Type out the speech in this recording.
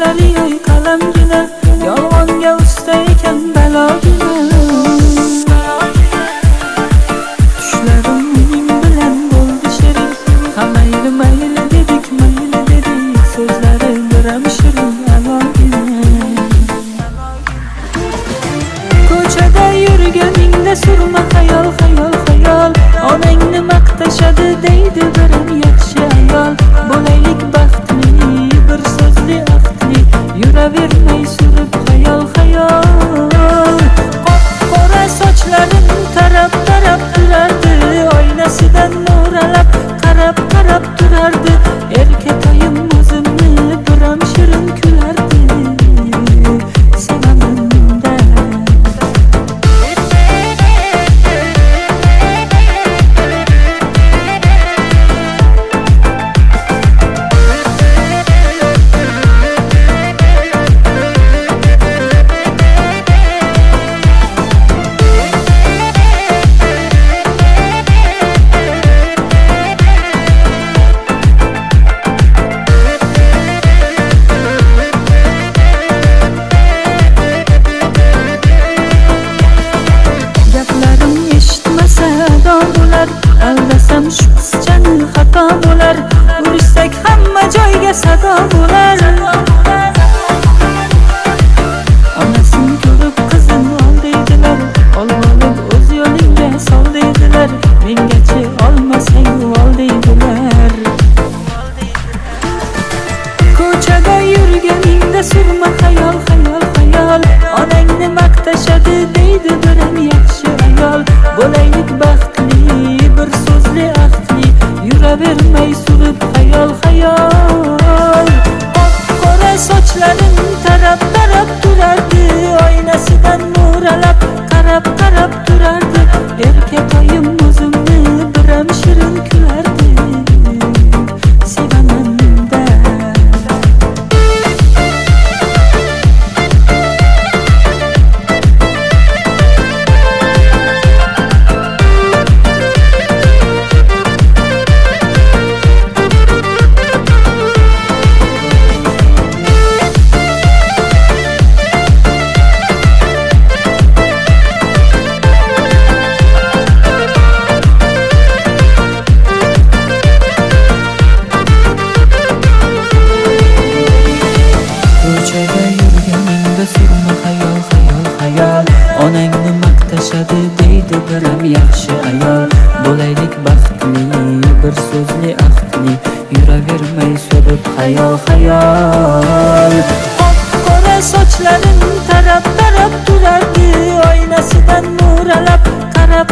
sochlari yo'y qalamgina, yolg'onga usta ekan balogina. Tushlarim uning bilan bo'ldi shirin, ha mayli mayli dedik, so'zlari biram shirin alogina. Ko'chada yurganingda surma xayol, onangni maqtashadi deydi biram yaxshi ayol. Bo'laylik baxtli, bir so'zli aqli, yuravermay surib xayol. Qora sochlarin tarab turardi, oynasidan mo'ralab qarab turardi. Erkatoyim o'zimni biram shirin kulardi. Aldasam shu qizchani xato bo'lar, urishsak hamma joyga sado bo'lar. Onasini ko'rib qizim ol deydilar, olib o'z yo'lingga sol deydilar. Mengachi olmasang ol deydilar. Ko'chada yurganingda surma xayol, onangni maqtashadi deydi biram yaxshi ayol. Bo'laylik baxtli, bir so'zli aqli, yuravermay surib xayol. Qora sochlarin tarab turardi, oynasidan mo'ralab qarab turardi. Erkatoyim o'zimni biram shirin kulardi. Sevaman-da. Surma xayol, onangni maqtashadi deydi biram yaxshi ayol. Bo'laylik baxtli, bir so'zli aqli, yuravermay surib xayol. Qora sochlarin tarab turardi, oynasidan mo'ralab qarab